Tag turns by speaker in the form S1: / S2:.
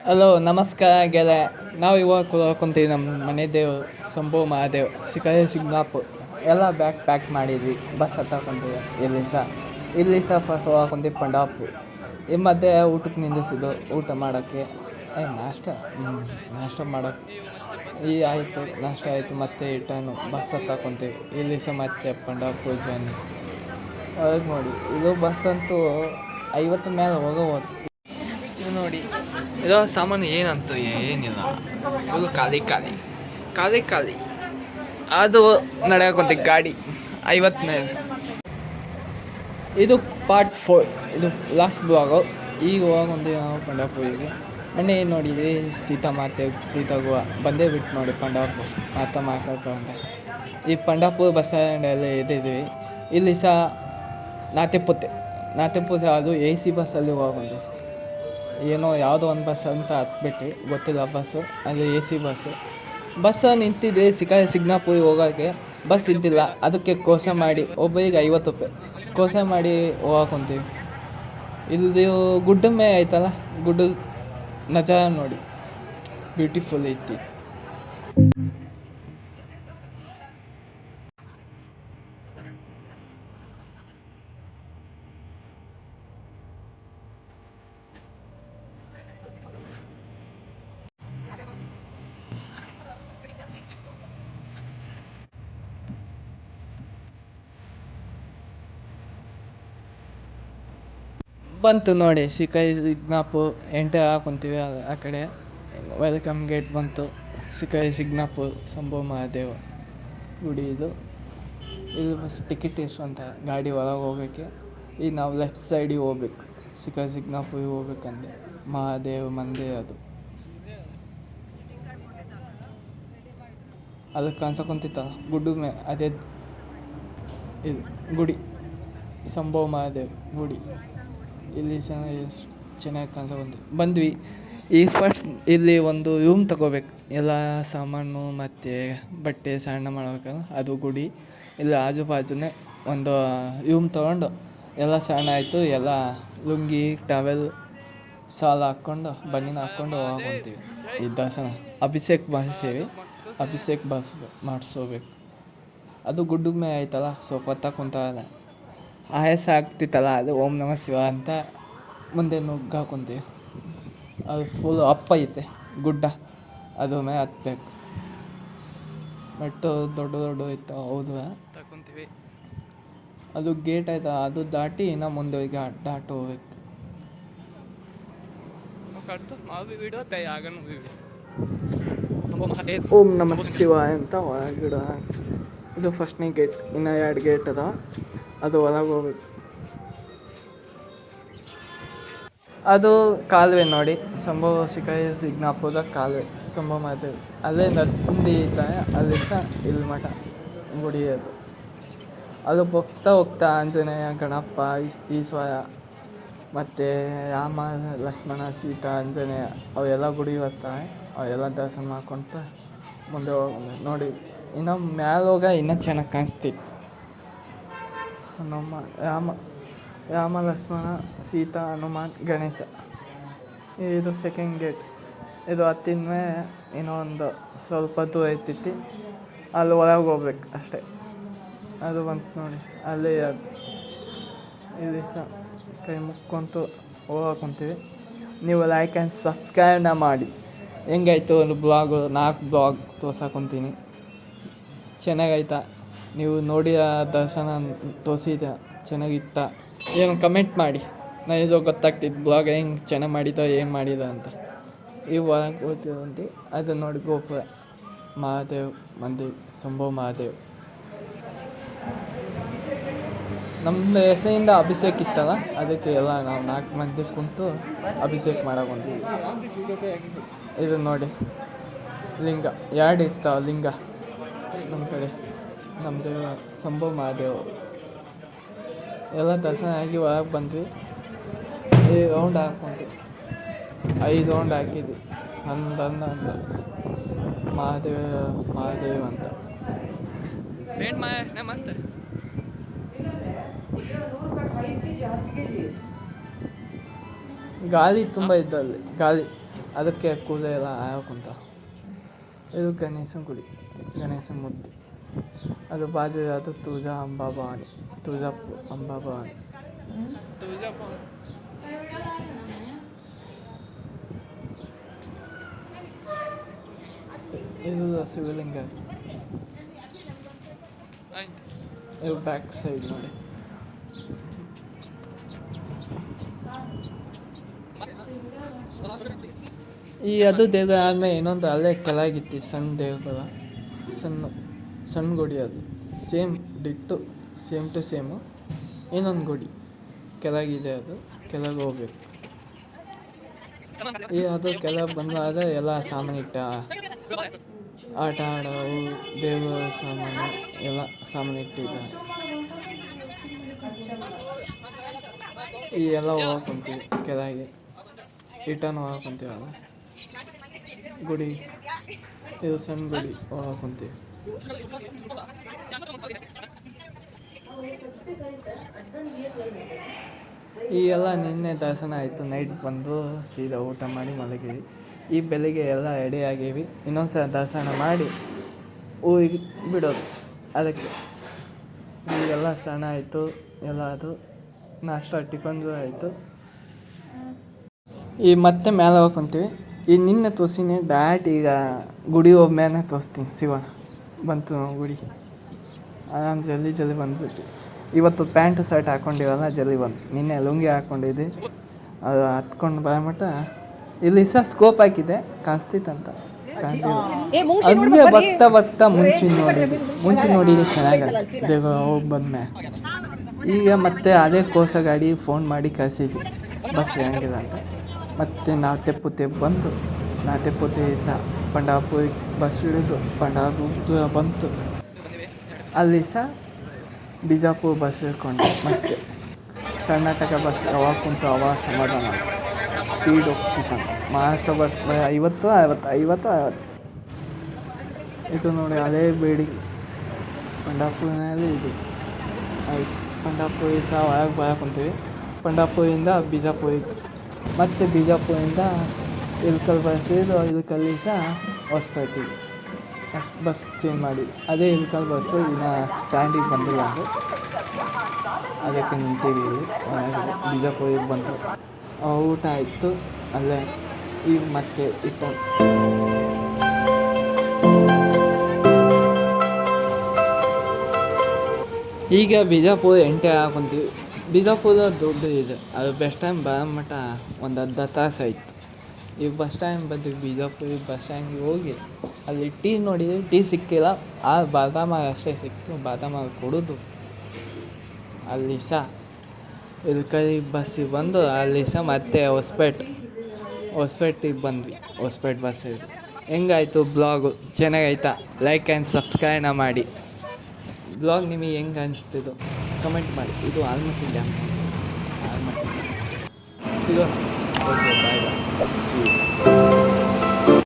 S1: Hello ನಮಸ್ಕಾರ ಗೆಳೆಯ. ನಾವು ಇವಾಗ ಕುಂತೀವಿ ನಮ್ಮ ಮನೆ ದೇವ್ರು ಶಂಭು ಮಹಾದೇವ್ ಸಿಗ್ನಾಪುರ್. ಎಲ್ಲ ಬ್ಯಾಗ್ ಪ್ಯಾಕ್ ಮಾಡಿದ್ವಿ, ಬಸ್ ಹತ್ತಾಕೊಂತೀವಿ. ಇಲ್ಲಿ ಸಹ ಫಸ್ಟ್ ಹೋಗಾಕೊಂತೀವಿ ಪಂಡಾಪುರ್. ಈ ಮಧ್ಯೆ ಊಟಕ್ಕೆ ನಿಲ್ಲಿಸಿದ್ದು ಊಟ ಮಾಡೋಕ್ಕೆ. ನಾಷ್ಟ ಮಾಡೋಕ್ಕೆ ಆಯಿತು, ನಾಷ್ಟ ಆಯಿತು. ಮತ್ತೆ ರಿಟರ್ನು ಬಸ್ ಹತ್ತಾಕೊಂತೀವಿ. ಇಲ್ಲಿ ಸಹ ಮತ್ತೆ ಪಂಡಾಪುರ್ ಜರ್ನಿ. ಹೊರಗೆ ನೋಡಿ, ಇದು ಬಸ್ ಅಂತೂ 50 ಮೇಲೆ ಹೋಗಬಹುದು. ಇದು ನೋಡಿ, ಇದೋ ಸಾಮಾನು ಏನಂತೂ ಏನಿಲ್ಲ, ಫುಲ್ ಖಾಲಿ. ಅದು ನಡೆಯಕೊಂತ ಗಾಡಿ 50 ಮೇಲೆ. ಇದು ಪಾರ್ಟ್ 4, ಇದು ಲಾಸ್ಟ್ ಬ್ಲಾಗು. ಈಗ ಹೋಗೊಂದು ನಾವು ಪಂಡಾಪುರಿಗೆ. ಮೊನ್ನೆ ಏನು ನೋಡಿದ್ವಿ, ಸೀತಾಗುವ ಬಂದೇ ಬಿಟ್ಟು ನೋಡಿ ಪಂಡಾಪುರ್ ಅಂತ. ಈ ಪಂಡಾಪುರ್ ಬಸ್ ಸ್ಟ್ಯಾಂಡಲ್ಲಿ ಇದ್ದೀವಿ. ಇಲ್ಲಿ ಸಹ ನಾತೆಪುತ್ತೆ ಅದು AC ಬಸ್ಸಲ್ಲಿ ಹೋಗೊಂದು. ಏನೋ ಯಾವುದೋ ಒಂದು ಬಸ್ ಅಂತ ಹತ್ಬಿಟ್ಟು ಗೊತ್ತಿಲ್ಲ ಬಸ್ಸು, ಅದು AC ಬಸ್ಸು ನಿಂತಿದೆ. ಸಿಗ್ನಾಪುರಿಗೆ ಹೋಗೋಕ್ಕೆ ಬಸ್ ಇದ್ದಿಲ್ಲ, ಅದಕ್ಕೆ ಕೋಸ ಮಾಡಿ ಒಬ್ಬರಿಗೆ 50 ರೂಪಾಯಿ ಕೋಸ ಮಾಡಿ ಹೋಗಾಕೊಂತೀವಿ. ಇಲ್ಲಿ ಗುಡ್ಡ ಮೇಲೆ ಐತಲ್ಲ, ಗುಡ್ಡದ ನಜಾರ ನೋಡಿ, ಬ್ಯೂಟಿಫುಲ್ ಐತಿ. ಬಂತು ನೋಡಿ ಸಿಗ್ನಾಪುರ್. ಎಂಟರ್ ಹಾಕೊಂತೀವಿ ಆ ಕಡೆ. ವೆಲ್ಕಮ್ ಗೇಟ್ ಬಂತು. ಸಿಗ್ನಾಪುರ್ ಶಂಭು ಮಹಾದೇವ ಗುಡಿ ಇದು ಬಸ್ ಟಿಕೆಟ್ ಎಷ್ಟು ಅಂತ ಗಾಡಿ ಒಳಗೆ ಹೋಗೋಕ್ಕೆ. ಈಗ ನಾವು ಲೆಫ್ಟ್ ಸೈಡಿಗೆ ಹೋಗ್ಬೇಕು. ಸಿಗ್ನಾಪುರಿಗೆ ಹೋಗ್ಬೇಕಂದ್ರೆ ಮಹಾದೇವ ಮಂದಿರ ಅದು ಕಾಣಿಸ್ಕೊಂತಿತ್ತಲ್ಲ ಗುಡ್ಡ ಮೇಲೆ, ಅದೇ ಇದು ಗುಡಿ, ಶಂಭು ಮಹಾದೇವ್ ಗುಡಿ. ಇಲ್ಲಿ ಚೆನ್ನಾಗಿ ಬಂದ್ವಿ. ಈಗ ಫಸ್ಟ್ ಇಲ್ಲಿ ಒಂದು ರೂಮ್ ತಗೋಬೇಕು, ಎಲ್ಲ ಸಾಮಾನು ಮತ್ತು ಬಟ್ಟೆ ಸ್ನಾನ ಮಾಡ್ಬೇಕಲ್ಲ, ಅದು ಗುಡಿ. ಇಲ್ಲಿ ಆಜು ಬಾಜುನೇ ಒಂದು ರೂಮ್ ತೊಗೊಂಡು ಎಲ್ಲ ಸ್ನಾನ ಆಯಿತು, ಎಲ್ಲ ಲುಂಗಿ ಟವೆಲ್ ಸಾಲ ಹಾಕ್ಕೊಂಡು ಬನ್ನಿನ ಹಾಕ್ಕೊಂಡು ಹೋಗ್ತೀವಿ. ಈ ದರ್ಶನ ಅಭಿಷೇಕ್ ಮಾಡಿಸ್ಕೋಬೇಕು. ಅದು ಗುಡ್ಡದ ಮೇಲೆ ಆಯ್ತಲ್ಲ, ಸ್ವಲ್ಪ ಹೊತ್ತ ಕುಂತಾಗಲ್ಲ, ಆಯಾಸ ಆಗ್ತಿತ್ತಲ್ಲ, ಅದು ಓಂ ನಮಃ ಶಿವ ಅಂತ ಮುಂದೆ ನುಗ್ಗಾಕೊಂತೀವಿ. ಅದು ಫುಲ್ ಅಪ್ ಐತೆ ಗುಡ್ಡ, ಅದು ಮೇಲೆ ಹತ್ಬೇಕು. ಮೆಟ್ಟು ದೊಡ್ಡ ಇತ್ತು, ಹೌದು ತಗೊಂತೀವಿ. ಅದು ಗೇಟ್ ಆಯ್ತಾ, ಅದು ದಾಟಿ ಇನ್ನು ಮುಂದೆ ದಾಟು ಹೋಗ್ಬೇಕು. ಓಂ ನಮಃ ಶಿವ ಅಂತ ಒಳಗಿಡ. ಇದು ಫಸ್ಟ್ನೇ ಗೇಟ್, ಇನ್ನು 2 ಗೇಟ್ ಅದ, ಅದು ಒಳಗೆ ಹೋಗ್ಬೇಕು. ಅದು ಕಾಲುವೆ ನೋಡಿ, ಸಿಗ್ನಾಪುರ ಕಾಲುವೆ ಶಂಭು ಮಹಾದೇವ್. ಅಲ್ಲೇ ನಂದಿ ಇದ್ದಾನೆ, ಅಲ್ಲಿ ಸಹ ಇಲ್ಲಿ ಮಠ ಗುಡಿ ಅದು. ಅದು ಹೋಗ್ತಾ ಆಂಜನೇಯ, ಗಣಪ, ಈಶ್ವರ ಮತ್ತು ರಾಮ, ಲಕ್ಷ್ಮಣ, ಸೀತಾ, ಆಂಜನೇಯ ಅವೆಲ್ಲ ಗುಡಿ ಬರ್ತಾವೆ. ಅವೆಲ್ಲ ದರ್ಶನ ಮಾಡ್ಕೊತ ಮುಂದೆ ನೋಡಿ. ಇನ್ನು ಮ್ಯಾಲೋಗ ಇನ್ನೂ ಚೆನ್ನಾಗಿ ಕಾಣಿಸ್ತಿತ್ತು. ರಾಮ, ಲಕ್ಷ್ಮಣ, ಸೀತಾ, ಹನುಮಾನ್, ಗಣೇಶ. ಇದು ಸೆಕೆಂಡ್ ಗೇಟ್. ಇದು ಹತ್ತಿದ ಮೇಲೆ ಇನ್ನೊಂದು ಸ್ವಲ್ಪ ದೂರ ಐತಿ, ಅಲ್ಲಿ ಒಳಗೆ ಹೋಗ್ಬೇಕು ಅಷ್ಟೇ. ಅದು ಬಂತು ನೋಡಿ, ಅಲ್ಲಿ ಅದು. ಇಲ್ಲಿ ಸಹ ಕೈ ಮುಕ್ಕೊಂತು ಹೋಗಾಕೊಂತೀವಿ. ನೀವು ಲೈಕ್ ಆ್ಯಂಡ್ ಸಬ್ಸ್ಕ್ರೈಬ್ನ ಮಾಡಿ. ಹೆಂಗಾಯ್ತು ಒಂದು ಬ್ಲಾಗು, 4 ಬ್ಲಾಗ್ ತೋರ್ಸಾಕೊಂತೀನಿ. ಚೆನ್ನಾಗೈತಾ? ನೀವು ನೋಡಿ ದರ್ಶನ ತೋರಿಸಿದ ಚೆನ್ನಾಗಿತ್ತ ಏನು ಕಮೆಂಟ್ ಮಾಡಿ. ಇದು ಗೊತ್ತಾಗ್ತಿತ್ತು ಬ್ಲಾಗ್ ಹೆಂಗೆ ಚೆನ್ನಾಗಿ ಏನು ಮಾಡಿದ ಅಂತ. ಈ ಒಳಗೆ ಹೋಗ್ತಿದ್ದಂತೆ ಅದು ನೋಡಿ, ಗೋಪುರ ಮಹಾದೇವ್ ಮಂದಿರ್, ಶಂಭು ಮಹಾದೇವ್. ನಮ್ಮದು ಹೆಸರಿಂದ ಅಭಿಷೇಕ್ ಇತ್ತಲ್ಲ, ಅದಕ್ಕೆ ಎಲ್ಲ ನಾವು 4 ಮಂದಿ ಕುಂತು ಅಭಿಷೇಕ್ ಮಾಡಕೊಂತೀವಿ. ಇದು ನೋಡಿ ಲಿಂಗ, 2 ಇರ್ತಾವೆ ಲಿಂಗ ನಮ್ಮ ಕಡೆ. ನಮ್ಮದು ಶಂಭು ಮಹಾದೇವ್. ಎಲ್ಲ ದರ್ಶನ ಆಗಿ ಒಳಗೆ ಬಂದ್ವಿ. ಈ ರೌಂಡ್ ಹಾಕ್ಕೊಂತೀವಿ, 5 ರೌಂಡ್ ಹಾಕಿದ್ವಿ. ಅಂದ ಮಹಾದೇವ್ ಅಂತ ಮಸ್ತ್. ಗಾಳಿ ತುಂಬ ಇದ್ದಲ್ಲಿ, ಗಾಳಿ ಅದಕ್ಕೆ ಕೂದಲು ಎಲ್ಲ ಹಾಕುಂತ. ಇದು ಗಣೇಶನ ಗುಡಿ, ಗಣೇಶನ ಮೂರ್ತಿ. ಅದು ಬಾಜು ಅದು ತುಳಜಾ ಅಂಬಾಭವಾನಿ, ತುಳಜಾಪುರ ಅಂಬಾಭವಾನಿ. ಇದು ಶಿವಲಿಂಗ. ಇದು ಬ್ಯಾಕ್ ಸೈಡ್ ನೋಡಿ. ಈ ಅದು ದೇವರ ಆದಮೇಲೆ ಇನ್ನೊಂದು ಅಲ್ಲೇ ಕೆಳಗಿತ್ತು ಸಣ್ಣ ದೇವರ, ಸಣ್ಣ ಗುಡಿ. ಅದು same ditto, same to same. ಇನ್ನೊಂದು ಗುಡಿ ಕೆಳಗಿದೆ, ಅದು ಕೆಳಗೆ ಹೋಗ್ಬೇಕು. ಅದು ಕೆಳಗೆ ಬಂದಾಗ ಎಲ್ಲ ಸಾಮಾನು ಇಟ್ಟ, ಆಟ ಆಡೋವು, ದೇವರ ಸಾಮಾನು ಎಲ್ಲ ಸಾಮಾನು ಇಟ್ಟಿದ್ದಾರೆ. ಈ ಎಲ್ಲ ಹೋಗ್ಕೊಂತೀವಿ ಕೆಳಗೆ, ಇಟ್ಟನು ಹೋಗ್ಕೊಂತೀವಲ್ಲ ಗುಡಿ. ಇದು ಸಣ್ಣ ಗುಡಿ ಹೋಗ್ಕೊಂತೀವಿ. ಈ ಎಲ್ಲ ನಿನ್ನೆ ದರ್ಶನ ಆಯಿತು. ನೈಟ್ ಬಂದು ಸೀದಾ ಊಟ ಮಾಡಿ ಮಲಗಿವಿ. ಈ ಬೆಳಿಗ್ಗೆ ಎಲ್ಲ ರೆಡಿ ಆಗೀವಿ. ಇನ್ನೊಂದು ಸಲ ದರ್ಶನ ಮಾಡಿ ಊರಿಗೆ ಬಿಡೋದು. ಅದಕ್ಕೆ ಈಗೆಲ್ಲ ಸ್ನಾನ ಆಯಿತು, ಎಲ್ಲ ಅದು ನಾಷ್ಟ ಟಿಫನ್ದು ಆಯಿತು. ಈ ಮತ್ತೆ ಮೇಲೆ ಹೋಗ್ಕೊಂತೀವಿ. ಈ ನಿನ್ನೆ ತೋರಿಸ್ತೀನಿ ಡೈರೆಕ್ಟ್ ಈಗ ಗುಡಿ ಹೋಗ್ಮೇಲೆ ತೋರಿಸ್ತೀನಿ. ಶಿವಣ್ಣ ಬಂತು ಗುಡಿ. ಆರಾಮ್ ಜಲ್ದಿ ಬಂದುಬಿಟ್ಟು ಇವತ್ತು ಪ್ಯಾಂಟ್ ಶರ್ಟ್ ಹಾಕ್ಕೊಂಡಿರಲ್ಲ, ಜಲ್ದಿ ಬಂದು. ನಿನ್ನೆ ಲುಂಗಿ ಹಾಕ್ಕೊಂಡಿದ್ದೆ, ಅದು ಹತ್ಕೊಂಡು ಬರಮಟ್ಟ ಇಲ್ಲಿ ಸಹ ಸ್ಕೋಪ್ ಹಾಕಿದೆ, ಕಾಣಿಸ್ತಿತ್ತಂತ ಕಾಣ್ತಿಲ್ಲ. ಬರ್ತಾ ಮುಂಚೆ ನೋಡಿದ್ರೆ ಚೆನ್ನಾಗಲ್ಲ ದೇವ ಹೋಗಿ ಬಂದ್ಮೇಲೆ. ಈಗ ಮತ್ತೆ ಅದೇ ಕೋಸ ಗಾಡಿ ಫೋನ್ ಮಾಡಿ ಕಳಿಸಿದ್ವಿ ಬಸ್ ಹೆಂಗಿಲ್ಲ ಅಂತ. ಮತ್ತು ನಾವು ತೆಪ್ಪು ಬಂತು. ಸಹ ಪಂಡಾಪುರ ಬಸ್ ಹಿಡಿದು ಪಂಡಾಪುರ ಬಂತು. ಅಲ್ಲಿ ಸಹ ಬಿಜಾಪುರ ಬಸ್ ಹಿಡ್ಕೊಂಡು ಮತ್ತೆ ಕರ್ನಾಟಕ ಬಸ್ ಯಾವಾಗ ಕುಂತು ಅವಾಗ ಸಮಾಧಾನ. ಸ್ಪೀಡ್ ಹೋಗ್ತಿತ್ತು ಮಹಾರಾಷ್ಟ್ರ ಬಸ್ 50. ಇದು ನೋಡಿ ಅದೇ ಬೇಡಿಗೆ ಪಂಡಾಪುರಿನಲ್ಲಿ ಇದು ಆಯಿತು. ಪಂಡಾಪುರಿ ಸಹ ಒಳಗೆ ಬರಕೊಂತೀವಿ. ಪಂಡಾಪುರಿಂದ ಬಿಜಾಪುರಿಗೆ, ಮತ್ತು ಬಿಜಾಪುರಿಂದ ಇಲ್ಕಲ್ ಬಸ್ ಇದು. ಇಲ್ಕಲ್ಲಿ ಸಹ ಹೊಸಪೇಟೆಗೆ ಅಷ್ಟು ಬಸ್ ಚೇಂಜ್ ಮಾಡಿ. ಅದೇ ಇಲ್ಕಲ್ ಬಸ್ಸು ಇನ್ನು ಸ್ಟ್ಯಾಂಡಿಗೆ ಬಂದಿಲ್ಲ ಅದು, ಅದಕ್ಕೆ ನಿಂತೀವಿ ಇಲ್ಲಿ. ಬಿಜಾಪುರಿಗೆ ಬಂತು. ಊಟ ಆಯಿತು ಅಲ್ಲೇ. ಈಗ ಮತ್ತೆ ಈಗ ಬಿಜಾಪುರ ಎಂಟೆ ಹಾಕೊಂತೀವಿ. ಬಿಜಾಪುರ ದೊಡ್ಡ ಇದೆ, ಅದು ಬಸ್ ಸ್ಟ್ಯಾಂಡ್ ಬರೋ ಮಟ್ಟ ಒಂದು ಅರ್ಧ ತಾಸು ಆಯಿತು. ಈಗ ಬಸ್ ಸ್ಟ್ಯಾಂಡ್ ಬಂದ್ವಿ. ಬಿಜಾಪುರ ಬಸ್ ಸ್ಟ್ಯಾಂಡಿಗೆ ಹೋಗಿ ಅಲ್ಲಿ ಟೀ ನೋಡಿದ್ವಿ, ಟೀ ಸಿಕ್ಕಿಲ್ಲ. ಆ ಬಾದಾಮ ಅಷ್ಟೇ ಸಿಕ್ತು. ಬಾದಾಮ ಕುಡಿದು ಅಲ್ಲಿ ಸಹ ಇಲ್ಕಲ್ಲಿ ಬಸ್ಸಿಗೆ ಬಂದು ಅಲ್ಲಿ ಸಹ ಮತ್ತೆ ಹೊಸಪೇಟೆಗೆ ಬಂದ್ವಿ. ಹೊಸಪೇಟೆ ಬಸ್ ಹಿಡಿದು. ಹೆಂಗಾಯಿತು ಬ್ಲಾಗು? ಚೆನ್ನಾಗಾಯ್ತಾ? ಲೈಕ್ ಆ್ಯಂಡ್ ಸಬ್ಸ್ಕ್ರೈಬ್ನ ಮಾಡಿ. ಬ್ಲಾಗ್ ನಿಮಗೆ ಹೆಂಗೆ ಅನಿಸ್ತಿದ್ದು ಕಮೆಂಟ್ ಮಾಡಿ. ಇದು ಆಲ್ಮಟ್ಟಿ ಡ್ಯಾಮ್. ಸಿಗೋಣ. Okay, bye. See you.